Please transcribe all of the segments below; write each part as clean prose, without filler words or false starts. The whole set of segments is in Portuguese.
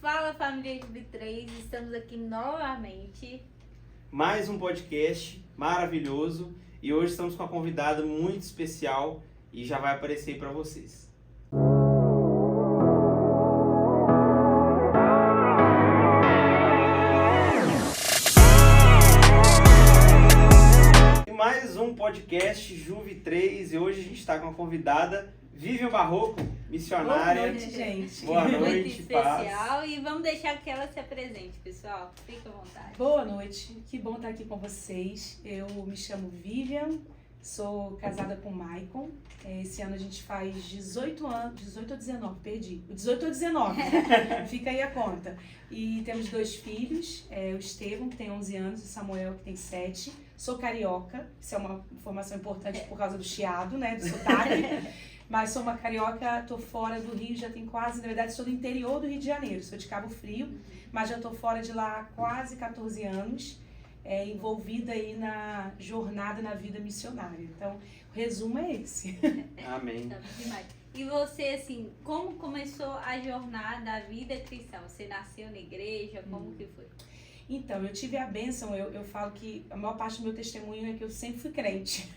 Fala, família de 3, estamos aqui novamente. Mais um podcast maravilhoso e hoje estamos com uma convidada muito especial e já vai aparecer aí para vocês. E mais um podcast Juve 3 e hoje a gente está com uma convidada, Vivian Barroco, missionária. Boa noite, gente. Boa Muito noite, paz. especial. E vamos deixar que ela se apresente, pessoal. Fique à vontade. Boa noite, que bom estar aqui com vocês. Eu me chamo Vivian, sou casada com o Maicon. Esse ano a gente faz 18 anos, 18 ou 19, perdi. 18 ou 19, fica aí a conta. E temos 2 filhos, o Estevão, que tem 11 anos, e o Samuel, que tem 7. Sou carioca, isso é uma informação importante por causa do chiado, né, do sotaque. Mas sou uma carioca, tô fora do Rio, já tem quase, na verdade sou do interior do Rio de Janeiro, sou de Cabo Frio, mas já tô fora de lá há quase 14 anos, envolvida aí na jornada na vida missionária. Então, o resumo é esse. Amém. Tá demais. E você, assim, como começou a jornada, a vida cristã? Você nasceu na igreja? Como que foi? Então, eu tive a bênção, eu falo que a maior parte do meu testemunho é que eu sempre fui crente.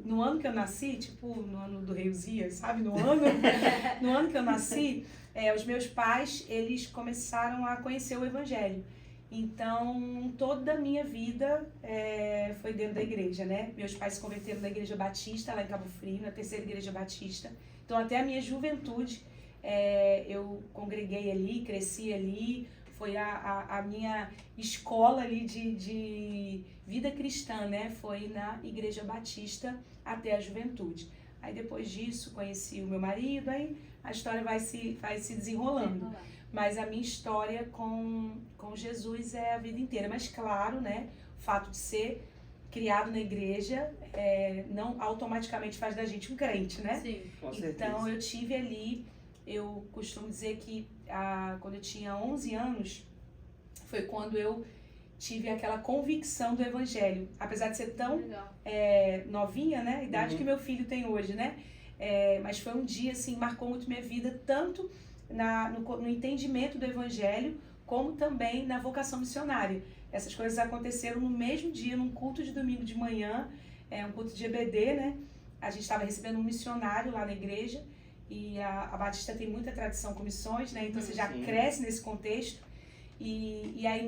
No ano que eu nasci, tipo no ano do Rei Uzias, sabe? No ano que eu nasci, os meus pais, eles começaram a conhecer o Evangelho. Então, toda a minha vida foi dentro da igreja, né? Meus pais se converteram na Igreja Batista, lá em Cabo Frio, na terceira Igreja Batista. Então, até a minha juventude, eu congreguei ali, cresci ali. Foi a minha escola ali de vida cristã, né? Foi na Igreja Batista até a juventude. Aí depois disso conheci o meu marido, aí a história vai se desenrolando. Mas a minha história com Jesus é a vida inteira. Mas claro, né? O fato de ser criado na igreja não automaticamente faz da gente um crente, né? Sim. Com certeza. Então eu tive ali, eu costumo dizer que quando eu tinha 11 anos, foi quando eu tive aquela convicção do Evangelho. Apesar de ser tão novinha, né? A idade que meu filho tem hoje, né? Mas foi um dia, assim, marcou muito minha vida, tanto no entendimento do Evangelho, como também na vocação missionária. Essas coisas aconteceram no mesmo dia, num culto de domingo de manhã, um culto de EBD, né? A gente estava recebendo um missionário lá na igreja, e a Batista tem muita tradição com missões, né? Então você já cresce nesse contexto. E aí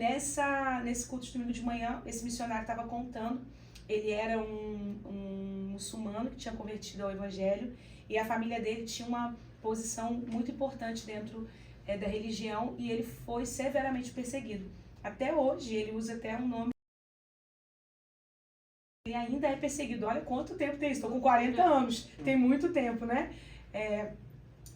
nesse culto de domingo de manhã, esse missionário estava contando, ele era um muçulmano que tinha convertido ao evangelho, e a família dele tinha uma posição muito importante dentro da religião, e ele foi severamente perseguido. Até hoje, ele usa até um nome, ele ainda é perseguido. Olha quanto tempo tem isso, estou com 40 anos, tem muito tempo, né?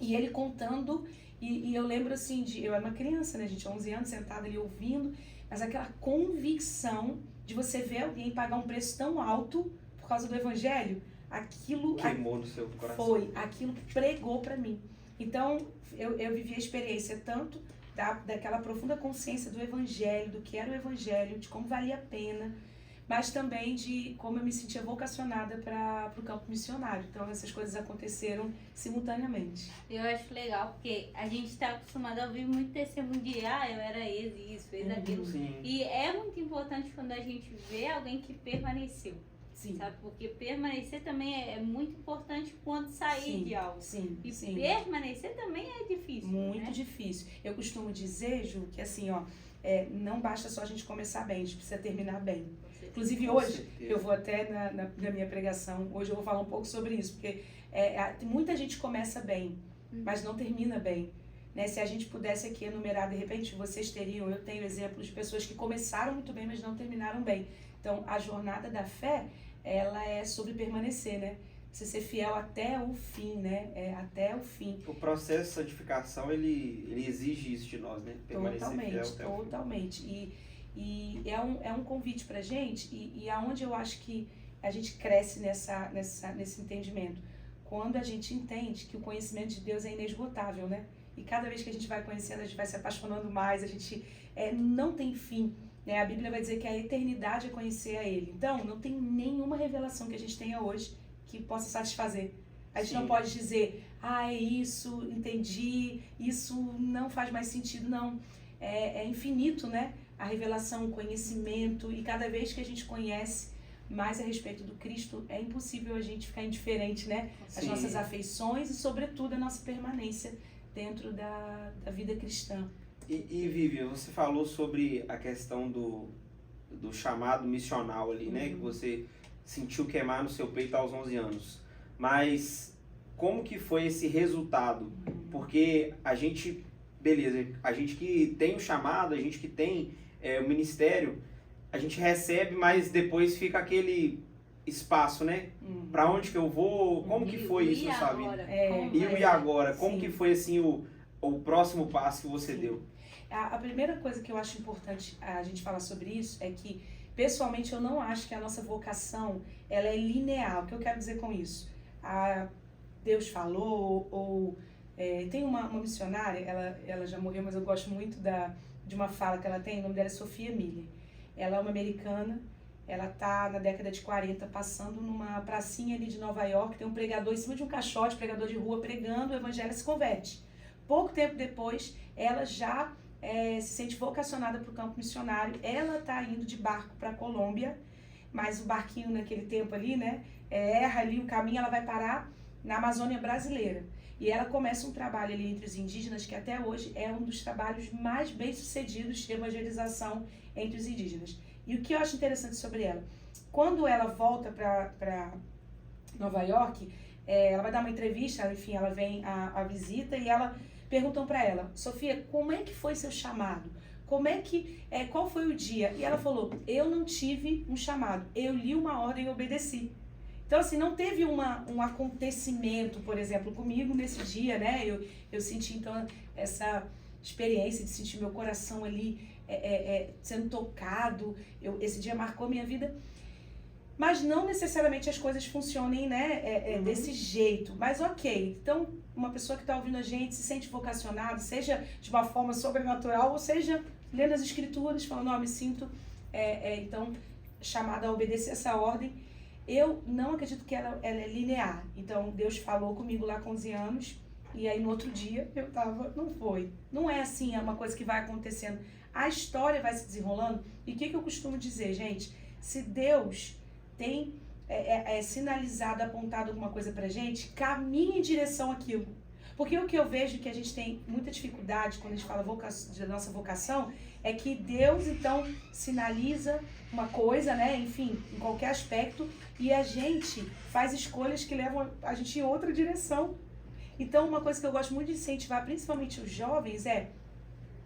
E ele contando, e eu lembro assim, eu era uma criança, né, gente, 11 anos, sentada ali ouvindo, mas aquela convicção de você ver alguém pagar um preço tão alto por causa do evangelho, aquilo Queimou no seu coração. aquilo pregou pra mim. Então, eu vivi a experiência tanto daquela profunda consciência do evangelho, do que era o evangelho, de como valia a pena, mas também de como eu me sentia vocacionada para o campo missionário. Então, essas coisas aconteceram simultaneamente. Eu acho legal, porque a gente está acostumado a ouvir muito testemunho de eu era isso, aquilo. Sim. E é muito importante quando a gente vê alguém que permaneceu. Sim. Sabe? Porque permanecer também é muito importante quando sair de algo. Sim, E sim. permanecer também é difícil. Muito né? difícil. Eu costumo dizer, Ju, que assim, não basta só a gente começar bem, a gente precisa terminar bem. Inclusive Com hoje, certeza. eu vou até na minha pregação, hoje eu vou falar um pouco sobre isso, porque muita gente começa bem, mas não termina bem. Né? Se a gente pudesse aqui enumerar, de repente, vocês teriam, eu tenho exemplos de pessoas que começaram muito bem, mas não terminaram bem. Então, a jornada da fé, ela é sobre permanecer, né? Você ser fiel até o fim, né? Até o fim. O processo de santificação, ele exige isso de nós, né? Permanecer fiel até o fim. Totalmente. E é um convite pra gente, e aonde eu acho que a gente cresce nesse entendimento. Quando a gente entende que o conhecimento de Deus é inesgotável, né? E cada vez que a gente vai conhecendo, a gente vai se apaixonando mais, a gente não tem fim. Né? A Bíblia vai dizer que a eternidade é conhecer a Ele. Então, não tem nenhuma revelação que a gente tenha hoje que possa satisfazer. A gente não pode dizer, é isso, entendi, isso não faz mais sentido, não. É infinito, né? A revelação, o conhecimento, e cada vez que a gente conhece mais a respeito do Cristo, é impossível a gente ficar indiferente, né? As nossas afeições e, sobretudo, a nossa permanência dentro da vida cristã. E Vivian, você falou sobre a questão do chamado missional ali, né? Que você sentiu queimar no seu peito aos 11 anos. Mas como que foi esse resultado? Porque a gente, beleza, a gente que tem o chamado, a gente que tem o ministério, a gente recebe, mas depois fica aquele espaço, né? Pra onde que eu vou? Como que foi isso na sua vida? E agora? Como que foi assim o próximo passo que você deu? A primeira coisa que eu acho importante a gente falar sobre isso é que, pessoalmente, eu não acho que a nossa vocação ela é linear. O que eu quero dizer com isso? Deus falou, tem uma missionária, ela já morreu, mas eu gosto muito de uma fala que ela tem, o nome dela é Sophia Miller. Ela é uma americana, ela tá na década de 40 passando numa pracinha ali de Nova York, tem um pregador em cima de um caixote, pregador de rua pregando, o evangelho se converte. Pouco tempo depois, ela já se sente vocacionada para o campo missionário, ela tá indo de barco para a Colômbia, mas o barquinho naquele tempo ali, né, erra ali o caminho, ela vai parar na Amazônia brasileira. E ela começa um trabalho ali entre os indígenas, que até hoje é um dos trabalhos mais bem-sucedidos de evangelização entre os indígenas. E o que eu acho interessante sobre ela, quando ela volta para Nova York, ela vai dar uma entrevista, enfim, ela vem à visita e perguntam para ela, Sofia, como é que foi seu chamado? Qual foi o dia? E ela falou, eu não tive um chamado, eu li uma ordem e obedeci. Então, assim, não teve um acontecimento, por exemplo, comigo nesse dia, né? Eu senti, então, essa experiência de sentir meu coração ali sendo tocado. Esse dia marcou a minha vida. Mas não necessariamente as coisas funcionem, né? Desse jeito. Mas ok. Então, uma pessoa que está ouvindo a gente se sente vocacionada, seja de uma forma sobrenatural, ou seja, lendo as escrituras, falando, me sinto, então, chamada a obedecer essa ordem. Eu não acredito que ela é linear. Então, Deus falou comigo lá com 11 anos, e aí no outro dia eu não foi. Não é assim, é uma coisa que vai acontecendo. A história vai se desenrolando. E o que eu costumo dizer, gente? Se Deus tem sinalizado, apontado alguma coisa pra gente, caminhe em direção àquilo. Porque o que eu vejo que a gente tem muita dificuldade quando a gente fala da nossa vocação, é que Deus, então, sinaliza uma coisa, né, enfim, em qualquer aspecto, e a gente faz escolhas que levam a gente em outra direção. Então, uma coisa que eu gosto muito de incentivar, principalmente os jovens,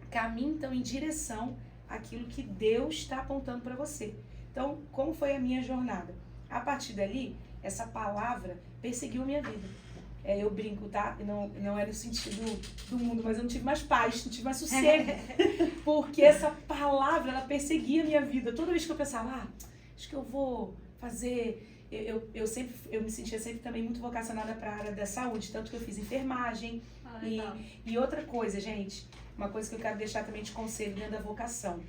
caminhe, então, em direção àquilo que Deus está apontando para você. Então, como foi a minha jornada? A partir dali, essa palavra perseguiu minha vida. Eu brinco, tá? Não é no sentido do mundo, mas eu não tive mais paz, não tive mais sossego. Porque essa palavra, ela perseguia a minha vida. Toda vez que eu pensava, acho que eu vou fazer... Eu me sentia sempre também muito vocacionada para a área da saúde, tanto que eu fiz enfermagem. E outra coisa, gente, uma coisa que eu quero deixar também de conselho dentro da vocação.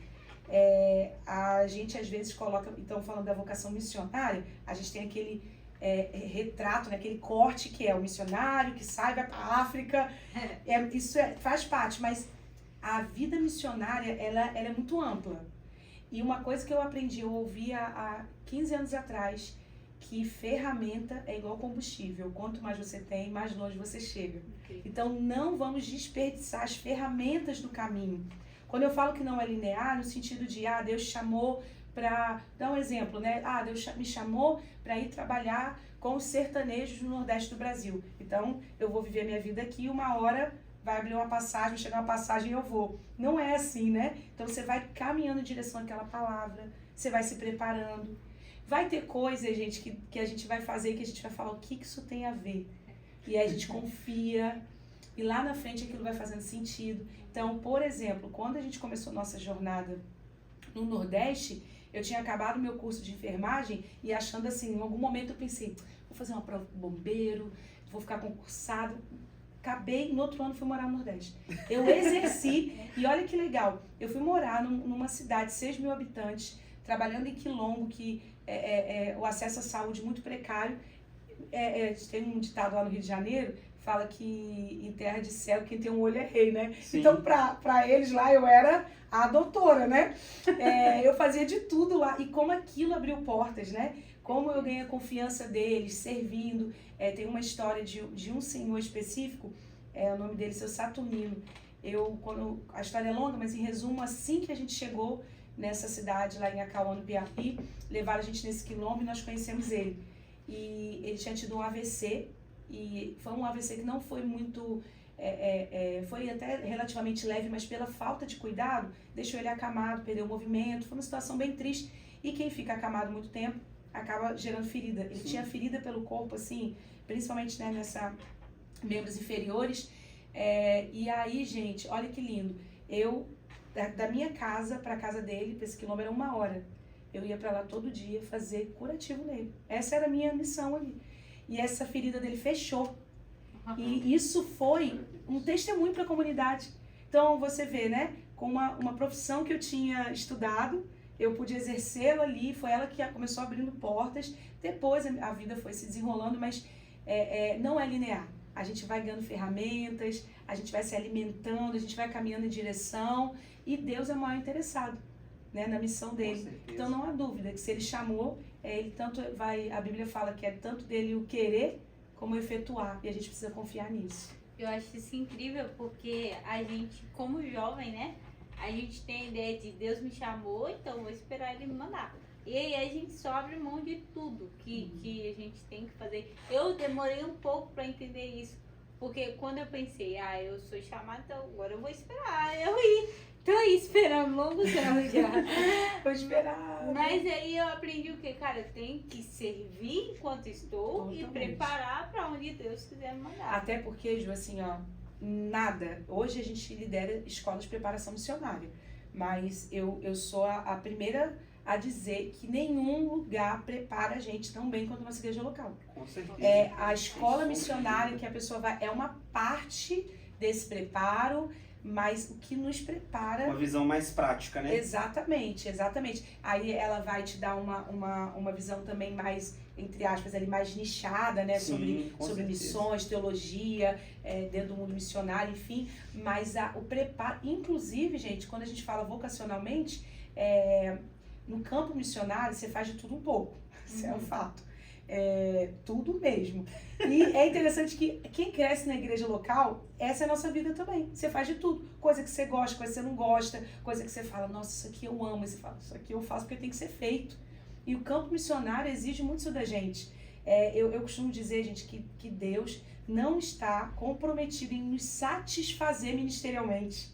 A gente às vezes coloca, então falando da vocação missionária, a gente tem aquele retrato, né, aquele corte que é o missionário que sai, vai para a África, isso faz parte, mas a vida missionária ela é muito ampla. E uma coisa que eu aprendi, eu ouvi há 15 anos atrás, que ferramenta é igual combustível, quanto mais você tem, mais longe você chega. Okay. Então não vamos desperdiçar as ferramentas do caminho. Quando eu falo que não é linear, no sentido de, Deus chamou para, dar um exemplo, né? Deus me chamou para ir trabalhar com os sertanejos no Nordeste do Brasil. Então, eu vou viver minha vida aqui, uma hora vai abrir uma passagem, vai chegar uma passagem e eu vou. Não é assim, né? Então, você vai caminhando em direção àquela palavra, você vai se preparando. Vai ter coisas, gente, que a gente vai fazer, que a gente vai falar o que isso tem a ver. E aí a gente confia, e lá na frente aquilo vai fazendo sentido. Então, por exemplo, quando a gente começou nossa jornada no Nordeste, eu tinha acabado meu curso de enfermagem e achando assim, em algum momento eu pensei, vou fazer uma prova de bombeiro, vou ficar concursado. Acabei, no outro ano fui morar no Nordeste. Eu exerci, e olha que legal, eu fui morar numa cidade de 6 mil habitantes, trabalhando em Quilombo, que o acesso à saúde muito precário. Tem um ditado lá no Rio de Janeiro, fala que em terra de cego quem tem um olho é rei, né? Sim. Então, pra eles lá, eu era a doutora, né? Eu fazia de tudo lá. E como aquilo abriu portas, né? Como eu ganhei a confiança deles, servindo. Tem uma história de um senhor específico, o nome dele é seu Saturnino. A história é longa, mas em resumo, assim que a gente chegou nessa cidade lá em Acauã, no Piauí, levaram a gente nesse quilombo e nós conhecemos ele. E ele tinha tido um AVC, e foi um AVC que não foi muito, foi até relativamente leve, mas pela falta de cuidado, deixou ele acamado, perdeu o movimento, foi uma situação bem triste. E quem fica acamado muito tempo, acaba gerando ferida. Ele tinha ferida pelo corpo, assim, principalmente, né, nessa membros inferiores. E aí, gente, olha que lindo. Da minha casa para a casa dele, para esse quilombo, era 1 hora. Eu ia para lá todo dia fazer curativo nele. Essa era a minha missão ali. E essa ferida dele fechou. E isso foi um testemunho para a comunidade. Então, você vê, né? Com uma profissão que eu tinha estudado, eu pude exercê-la ali, foi ela que começou abrindo portas. Depois a vida foi se desenrolando, mas não é linear. A gente vai ganhando ferramentas, a gente vai se alimentando, a gente vai caminhando em direção, e Deus é o maior interessado, né, na missão dele. Então não há dúvida que se ele chamou, ele a Bíblia fala que é tanto dele o querer como o efetuar, e a gente precisa confiar nisso. Eu acho isso incrível porque a gente, como jovem, né, a gente tem a ideia de Deus me chamou, então vou esperar ele me mandar. E aí a gente só abre mão de tudo que a gente tem que fazer. Eu demorei um pouco para entender isso, porque quando eu pensei, eu sou chamada, então agora eu vou esperar eu ir. Tô aí esperando longos anos já. Vou esperar. Mas aí eu aprendi o que, cara, eu tenho que servir enquanto estou. Totalmente. E preparar para onde Deus quiser me mandar. Até porque, Ju, assim, nada. Hoje a gente lidera escolas de preparação missionária, mas eu sou a primeira a dizer que nenhum lugar prepara a gente tão bem quanto a nossa igreja local. Com certeza. A escola missionária que a pessoa vai é uma parte desse preparo, mas o que nos prepara... Uma visão mais prática, né? Exatamente. Aí ela vai te dar uma visão também mais, entre aspas, ali, mais nichada, né? Sim, sobre missões, teologia, dentro do mundo missionário, enfim. Mas o preparo... Inclusive, gente, quando a gente fala vocacionalmente, no campo missionário, você faz de tudo um pouco. Isso é um fato. Tudo mesmo. E é interessante que quem cresce na igreja local, essa é a nossa vida também. Você faz de tudo. Coisa que você gosta, coisa que você não gosta, coisa que você fala, nossa, isso aqui eu amo. E você fala, isso aqui eu faço porque tem que ser feito. E o campo missionário exige muito isso da gente. Eu costumo dizer, gente, que Deus não está comprometido em nos satisfazer ministerialmente.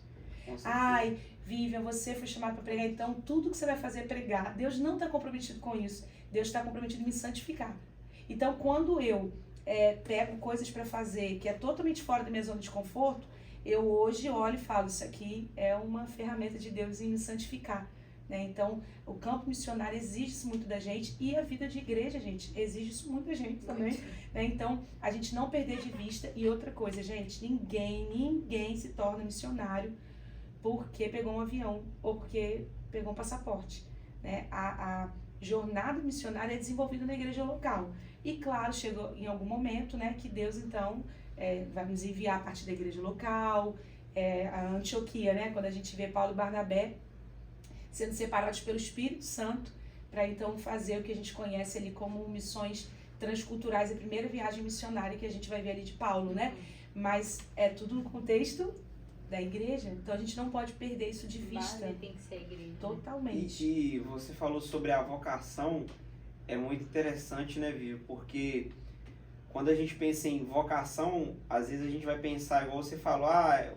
Ai, Vivian, você foi chamada para pregar, então tudo que você vai fazer é pregar. Deus não está comprometido com isso. Deus está comprometido em me santificar. Então, quando eu pego coisas para fazer que é totalmente fora da minha zona de conforto, eu hoje olho e falo, isso aqui é uma ferramenta de Deus em me santificar. Né? Então, o campo missionário exige isso muito da gente, e a vida de igreja, gente, exige isso muito da gente também. Né? Então, a gente não perder de vista. E outra coisa, gente, ninguém se torna missionário porque pegou um avião ou porque pegou um passaporte. Né? A jornada missionária é desenvolvida na igreja local. E claro, chegou em algum momento, né, que Deus então vai nos enviar a partir da igreja local, a Antioquia, né, quando a gente vê Paulo e Barnabé sendo separados pelo Espírito Santo, para então fazer o que a gente conhece ali como missões transculturais, a primeira viagem missionária que a gente vai ver ali de Paulo, né? Mas é tudo no contexto da igreja, então a gente não pode perder isso de vista. Tem que ser a igreja. Totalmente. E você falou sobre a vocação, é muito interessante, né, Vivi? Porque quando a gente pensa em vocação, às vezes a gente vai pensar, igual você falou,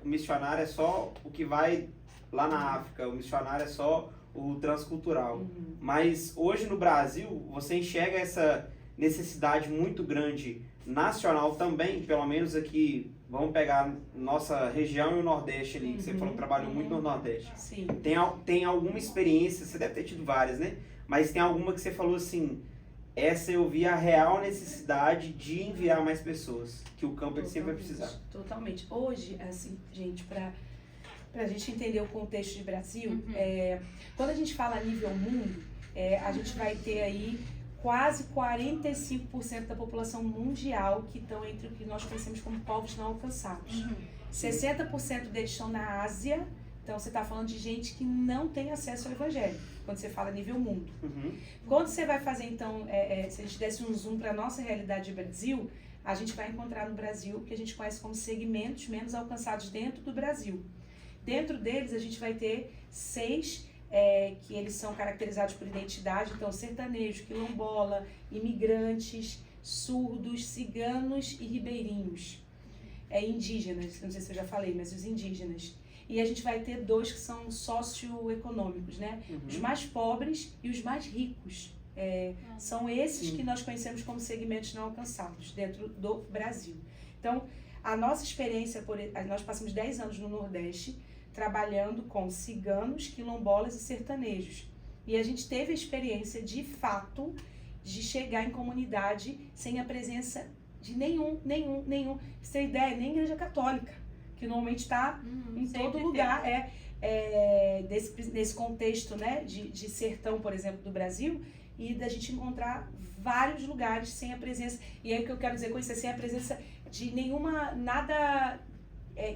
o missionário é só o que vai lá na África, o missionário é só o transcultural. Mas hoje no Brasil, você enxerga essa necessidade muito grande nacional também, pelo menos aqui, vamos pegar nossa região e o Nordeste ali, que você falou que trabalhou muito no Nordeste. Sim. Tem alguma experiência, você deve ter tido várias, né? Mas tem alguma que você falou assim, essa eu vi a real necessidade de enviar mais pessoas, que o campo ele sempre vai precisar. Totalmente. Hoje, assim, gente, pra gente entender o contexto de Brasil, quando a gente fala a nível mundo, a gente vai ter aí quase 45% da população mundial que estão entre o que nós conhecemos como povos não alcançados. 60% deles estão na Ásia, então você está falando de gente que não tem acesso ao Evangelho, quando você fala nível mundo. Quando você vai fazer, então, se a gente desse um zoom para a nossa realidade de Brasil, a gente vai encontrar no Brasil o que a gente conhece como segmentos menos alcançados dentro do Brasil. Dentro deles, a gente vai ter 6 que eles são caracterizados por identidade, então sertanejo, quilombola, imigrantes, surdos, ciganos e ribeirinhos. Indígenas, não sei se eu já falei, mas os indígenas. E a gente vai ter 2 que são socioeconômicos, né? Os mais pobres e os mais ricos. São esses que nós conhecemos como segmentos não alcançados dentro do Brasil. Então, a nossa experiência, nós passamos 10 anos no Nordeste, trabalhando com ciganos, quilombolas e sertanejos. E a gente teve a experiência, de fato, de chegar em comunidade sem a presença de nenhum, pra você ter ideia, nem igreja católica, que normalmente está em todo lugar, nesse contexto, né, de sertão, por exemplo, do Brasil, e da gente encontrar vários lugares sem a presença, e aí o que eu quero dizer com isso é sem a presença de nada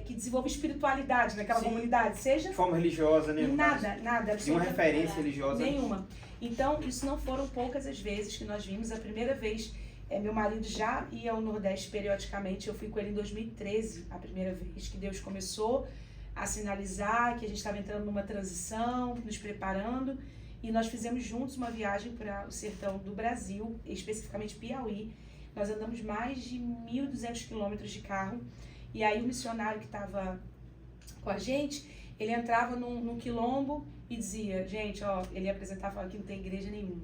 que desenvolva espiritualidade naquela comunidade, seja... De forma religiosa, né? Nada. De uma referência religiosa. Nenhuma. Então, isso não foram poucas as vezes que nós vimos. A primeira vez, meu marido já ia ao Nordeste periodicamente, eu fui com ele em 2013, a primeira vez que Deus começou a sinalizar que a gente estava entrando numa transição, nos preparando, e nós fizemos juntos uma viagem para o sertão do Brasil, especificamente Piauí. Nós andamos mais de 1.200 quilômetros de carro, e aí o missionário que estava com a gente, ele entrava num quilombo e dizia, gente, ele ia apresentar e falava que não tem igreja nenhuma.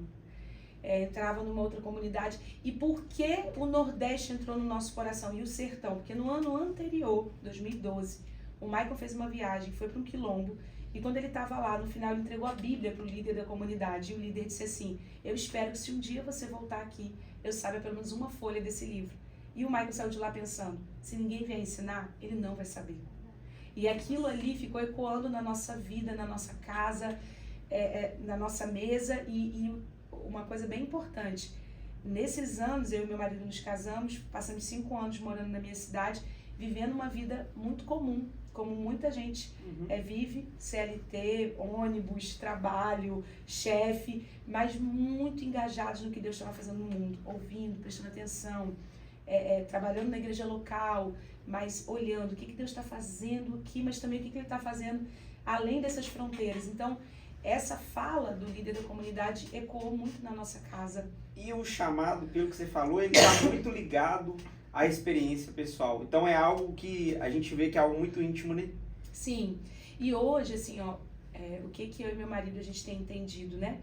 Entrava numa outra comunidade. E por que o Nordeste entrou no nosso coração? E o sertão? Porque no ano anterior, 2012, o Michael fez uma viagem, foi para um quilombo, e quando ele estava lá, no final ele entregou a Bíblia para o líder da comunidade, e o líder disse assim, eu espero que se um dia você voltar aqui, eu saiba pelo menos uma folha desse livro. E o Michael saiu de lá pensando, se ninguém vier ensinar, ele não vai saber. E aquilo ali ficou ecoando na nossa vida, na nossa casa, na nossa mesa, e uma coisa bem importante, nesses anos, eu e meu marido nos casamos, passamos 5 anos morando na minha cidade, vivendo uma vida muito comum, como muita gente vive, CLT, ônibus, trabalho, chefe, mas muito engajados no que Deus estava fazendo no mundo, ouvindo, prestando atenção, trabalhando na igreja local, mas olhando o que Deus está fazendo aqui, mas também o que Ele está fazendo além dessas fronteiras. Então, essa fala do líder da comunidade ecoou muito na nossa casa. E o chamado, pelo que você falou, ele está muito ligado à experiência pessoal. Então é algo que a gente vê que é algo muito íntimo, né? Sim. E hoje, assim, o que eu e meu marido a gente tem entendido, né?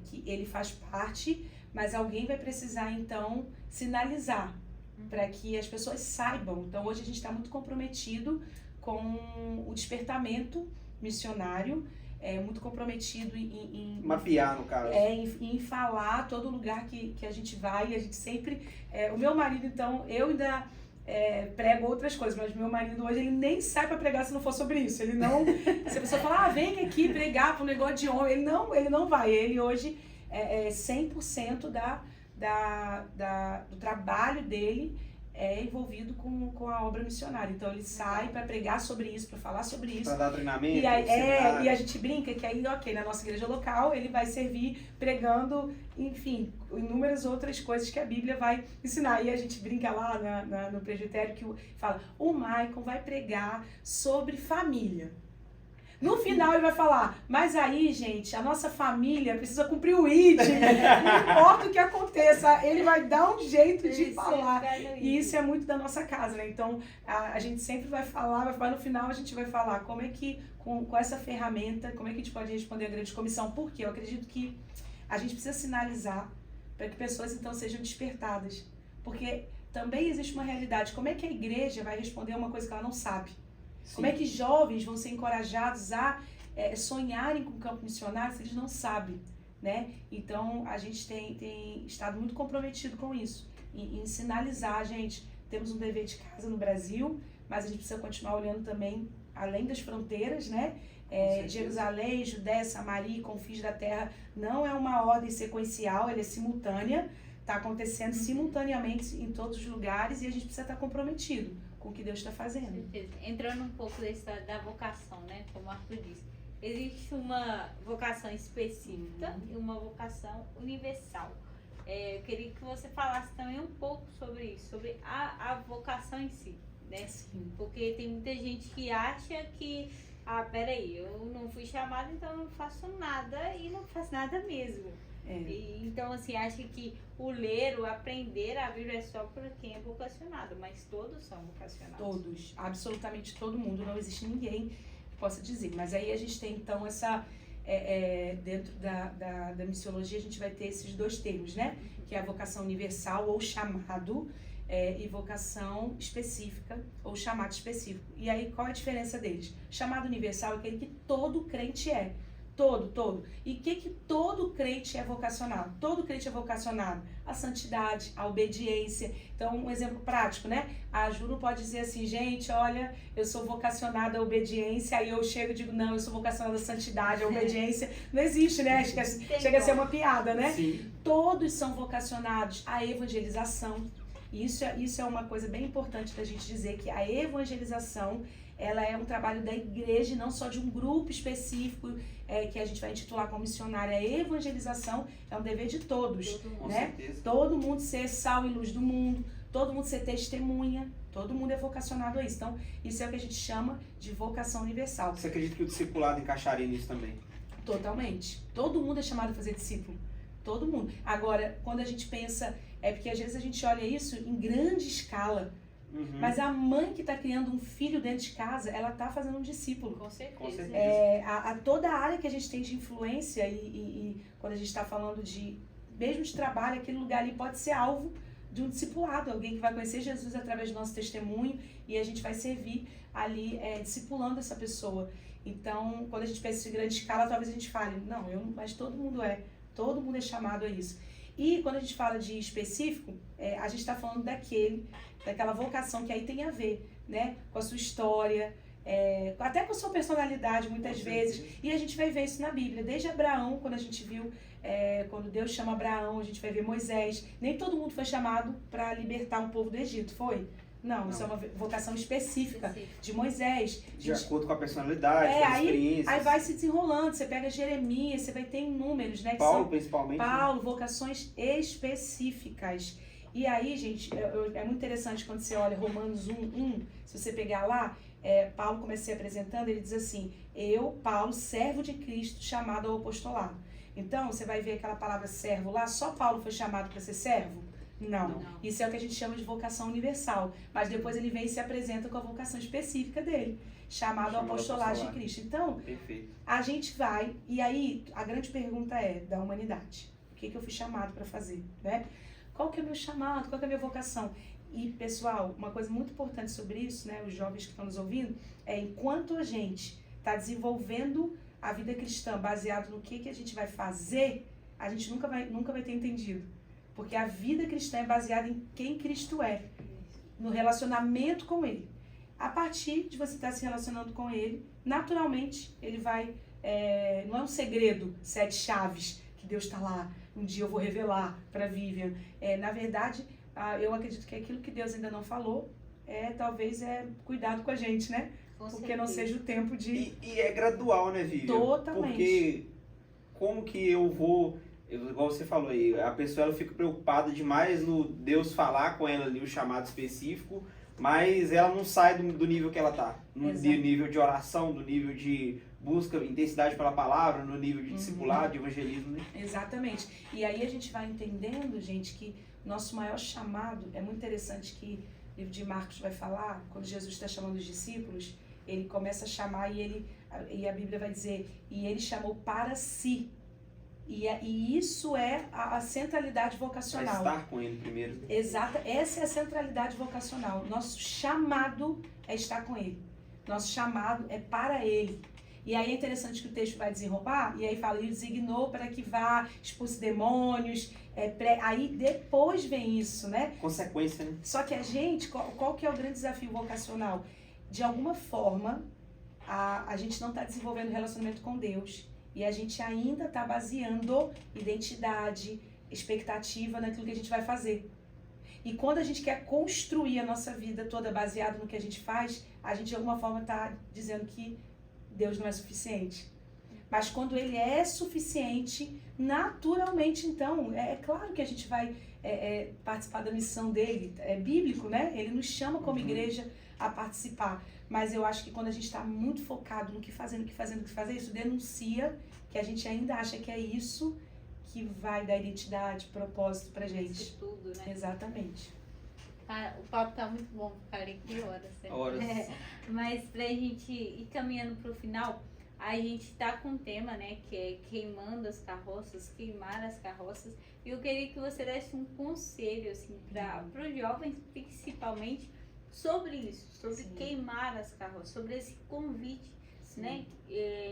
Que ele faz parte, mas alguém vai precisar, então, sinalizar para que as pessoas saibam. Então, hoje a gente está muito comprometido com o despertamento missionário, muito comprometido em mapear, no caso. Em falar todo lugar que a gente vai, e a gente sempre... o meu marido, então, eu ainda prego outras coisas, mas meu marido hoje, ele nem sai para pregar se não for sobre isso. Ele não... Se a pessoa falar, vem aqui pregar para um negócio de homem, ele não vai. Ele hoje 100% do trabalho dele envolvido com a obra missionária. Então ele sai para pregar sobre isso, para falar sobre isso. Para dar treinamento. E a gente brinca que aí, na nossa igreja local, ele vai servir pregando, enfim, inúmeras outras coisas que a Bíblia vai ensinar. E a gente brinca lá no presbitério que fala, o Michael vai pregar sobre família. No final ele vai falar, mas aí, gente, a nossa família precisa cumprir o ID, não importa o que aconteça, ele vai dar um jeito de falar. E isso é muito da nossa casa, né? Então, a gente sempre vai falar, no final a gente vai falar como é que, com essa ferramenta, como é que a gente pode responder a grande comissão. Porque eu acredito que a gente precisa sinalizar para que pessoas, então, sejam despertadas. Porque também existe uma realidade, como é que a igreja vai responder uma coisa que ela não sabe? Sim. Como é que jovens vão ser encorajados a sonharem com o campo missionário se eles não sabem, né? Então, a gente tem estado muito comprometido com isso, em sinalizar, gente, temos um dever de casa no Brasil, mas a gente precisa continuar olhando também além das fronteiras, né? Jerusalém, Judéia, Samaria e confins da terra não é uma ordem sequencial, ela é simultânea, está acontecendo simultaneamente em todos os lugares e a gente precisa estar comprometido com o que Deus está fazendo. Com certeza. Entrando um pouco da vocação, né? Como o Arthur disse. Existe uma vocação específica e uma vocação universal. Eu queria que você falasse também um pouco sobre isso, sobre a vocação em si, né? Sim. Porque tem muita gente que acha que, peraí, eu não fui chamada, então eu não faço nada e não faço nada mesmo. Então, assim, acha que o ler, o aprender a Bíblia é só para quem é vocacionado, mas todos são vocacionados. Todos, absolutamente todo mundo, não existe ninguém que possa dizer. Mas aí a gente tem, então, dentro da missiologia, a gente vai ter esses dois termos, né? Que é a vocação universal ou chamado, e vocação específica ou chamado específico. E aí, qual é a diferença deles? Chamado universal é aquele que todo crente é. Todo. E o que todo crente é vocacionado? Todo crente é vocacionado? A santidade, a obediência. Então, um exemplo prático, né? A Ju não pode dizer assim, gente, olha, eu sou vocacionada à obediência, aí eu chego e digo, não, eu sou vocacionada à santidade, à obediência. Não existe, né? Chega a ser uma piada, né? Sim. Todos são vocacionados à evangelização. E isso é uma coisa bem importante da gente dizer, que a evangelização, ela é um trabalho da igreja, não só de um grupo específico, que a gente vai intitular como missionária. A evangelização é um dever de todos, Com né? certeza. Todo mundo ser sal e luz do mundo, todo mundo ser testemunha, todo mundo é vocacionado a isso. Então, isso é o que a gente chama de vocação universal. Você acredita que o discipulado encaixaria nisso também? Totalmente. Todo mundo é chamado a fazer discípulo. Todo mundo. Agora, quando a gente pensa, porque às vezes a gente olha isso em grande escala, mas a mãe que está criando um filho dentro de casa, ela está fazendo um discípulo. Com certeza. Com certeza. Toda a área que a gente tem de influência e quando a gente está falando mesmo de trabalho, aquele lugar ali pode ser alvo de um discipulado, alguém que vai conhecer Jesus através do nosso testemunho e a gente vai servir ali discipulando essa pessoa. Então, quando a gente pensa em grande escala, talvez a gente fale, não, mas todo mundo é chamado a isso. E quando a gente fala de específico, a gente está falando daquela vocação que aí tem a ver, né, com a sua história, até com a sua personalidade muitas vezes. E a gente vai ver isso na Bíblia, desde Abraão, quando a gente viu, quando Deus chama Abraão, a gente vai ver Moisés. Nem todo mundo foi chamado para libertar um povo do Egito, foi? Não, isso é uma vocação específica de Moisés. De acordo com a personalidade, com as experiências. Aí vai se desenrolando, você pega Jeremias, você vai ter em números, né? Paulo, principalmente. Paulo, vocações específicas. E aí, gente, é muito interessante quando você olha Romanos 1:1, se você pegar lá, Paulo começa se apresentando, ele diz assim, eu, Paulo, servo de Cristo, chamado ao apostolado. Então, você vai ver aquela palavra servo lá, só Paulo foi chamado para ser servo? Não. Isso é o que a gente chama de vocação universal. Mas depois ele vem e se apresenta com a vocação específica dele, chamado ao apostolado de Cristo. Então, perfeito. A gente vai, e aí a grande pergunta da humanidade. O que eu fui chamado para fazer, né? Qual que é o meu chamado? Qual que é a minha vocação? E, pessoal, uma coisa muito importante sobre isso, né? Os jovens que estão nos ouvindo, enquanto a gente está desenvolvendo a vida cristã baseado no que a gente vai fazer, a gente nunca vai ter entendido. Porque a vida cristã é baseada em quem Cristo é, no relacionamento com Ele. A partir de você estar se relacionando com Ele, naturalmente, Ele vai... não é um segredo, 7 chaves, que Deus está lá, um dia eu vou revelar para Vivian. Na verdade, eu acredito que aquilo que Deus ainda não falou, talvez cuidado com a gente, né? Porque não seja o tempo de... E é gradual, né, Vivian? Totalmente. Porque como que eu vou... Igual você falou aí, a pessoa ela fica preocupada demais no Deus falar com ela ali o chamado específico, mas ela não sai do nível que ela tá. No nível de oração, do nível de busca, intensidade pela palavra, no nível de discipulado, de evangelismo, né? Exatamente. E aí a gente vai entendendo, gente, que nosso maior chamado, é muito interessante que o livro de Marcos vai falar, quando Jesus está chamando os discípulos, ele começa a chamar e a Bíblia vai dizer, e ele chamou para si. E isso é a centralidade vocacional. Vai estar com ele primeiro. Exato, essa é a centralidade vocacional. Nosso chamado é estar com ele. Nosso chamado é para ele. E aí é interessante que o texto vai desenrolar, e aí fala, ele designou para que vá, expulse demônios, aí depois vem isso, né? Consequência, né? Só que a gente, qual que é o grande desafio vocacional? De alguma forma, a gente não está desenvolvendo relacionamento com Deus e a gente ainda está baseando identidade, expectativa naquilo que a gente vai fazer. E quando a gente quer construir a nossa vida toda baseada no que a gente faz, a gente de alguma forma está dizendo que Deus não é suficiente. Mas quando ele é suficiente, naturalmente, então, é claro que a gente vai participar da missão dele. É bíblico, né? Ele nos chama como igreja a participar. Mas eu acho que quando a gente está muito focado no que fazer, isso denuncia que a gente ainda acha que é isso que vai dar identidade, propósito pra gente. Isso tudo, né? Exatamente. Cara, o papo tá muito bom, ficarei aqui horas. Né? Horas. Mas pra gente ir caminhando pro final, a gente tá com um tema, né, que é queimando as carroças, queimar as carroças. E eu queria que você desse um conselho, assim, para os jovens, principalmente, sobre isso, sobre Sim. queimar as carroças, sobre esse convite, Sim. né?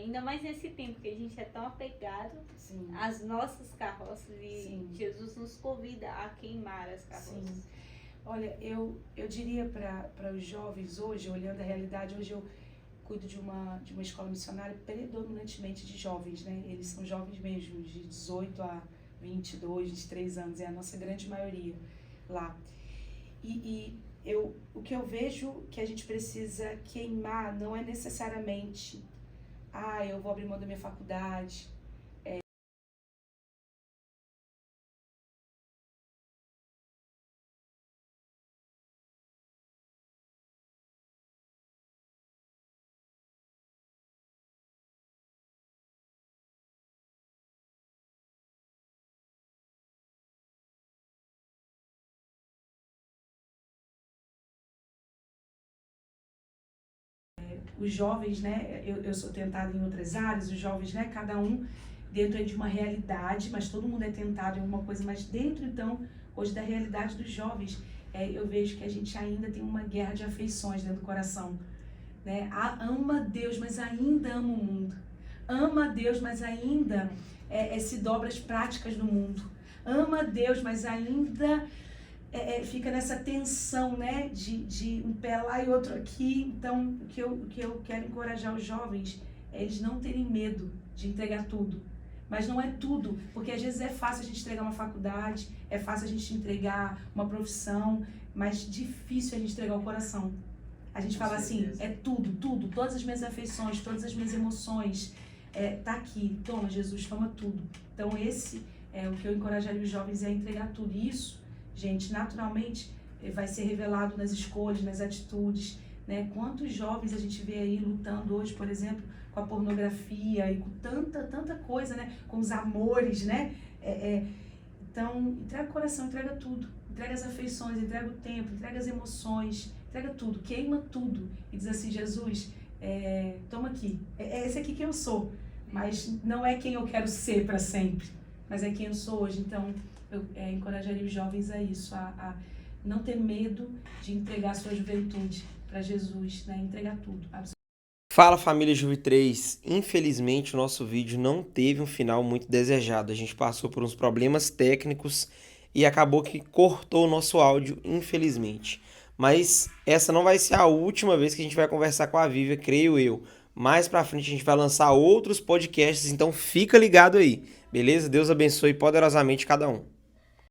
Ainda mais nesse tempo que a gente é tão apegado Sim. às nossas carroças e Sim. Jesus nos convida a queimar as carroças. Sim. Olha, eu diria para os jovens hoje, olhando a realidade, hoje eu cuido de uma escola missionária predominantemente de jovens, né? Eles são jovens mesmo, de 18 a 22, 23 anos, é a nossa grande maioria lá. O que eu vejo que a gente precisa queimar não é necessariamente, eu vou abrir mão da minha faculdade, os jovens, né, eu sou tentada em outras áreas, os jovens, né, cada um dentro aí de uma realidade, mas todo mundo é tentado em alguma coisa, mas dentro, então, hoje da realidade dos jovens, eu vejo que a gente ainda tem uma guerra de afeições dentro do coração, né, ama Deus, mas ainda ama o mundo, ama Deus, mas ainda se dobra as práticas do mundo, ama Deus, mas ainda fica nessa tensão, né, de um pé lá e outro aqui. Então, o que eu quero encorajar os jovens é eles não terem medo de entregar tudo. Mas não é tudo, porque às vezes é fácil a gente entregar uma faculdade, é fácil a gente entregar uma profissão, mas difícil a gente entregar o coração. A gente fala assim, é tudo, todas as minhas afeições, todas as minhas emoções, tá aqui, toma Jesus, toma tudo. Então esse é o que eu encorajaria os jovens a entregar tudo. E isso, gente, naturalmente vai ser revelado nas escolhas, nas atitudes, né? Quantos jovens a gente vê aí lutando hoje, por exemplo, com a pornografia e com tanta coisa, né? Com os amores, né? Então, entrega o coração, entrega tudo. Entrega as afeições, entrega o tempo, entrega as emoções, entrega tudo, queima tudo. E diz assim, Jesus, toma aqui, é esse aqui que eu sou, mas não é quem eu quero ser para sempre, mas é quem eu sou hoje. Então, eu encorajaria os jovens a isso, a não ter medo de entregar a sua juventude para Jesus, né? Entregar tudo. Fala, família Juve 3, infelizmente o nosso vídeo não teve um final muito desejado, a gente passou por uns problemas técnicos e acabou que cortou o nosso áudio, infelizmente. Mas essa não vai ser a última vez que a gente vai conversar com a Vivian, creio eu. Mais pra frente a gente vai lançar outros podcasts, então fica ligado aí, beleza? Deus abençoe poderosamente cada um.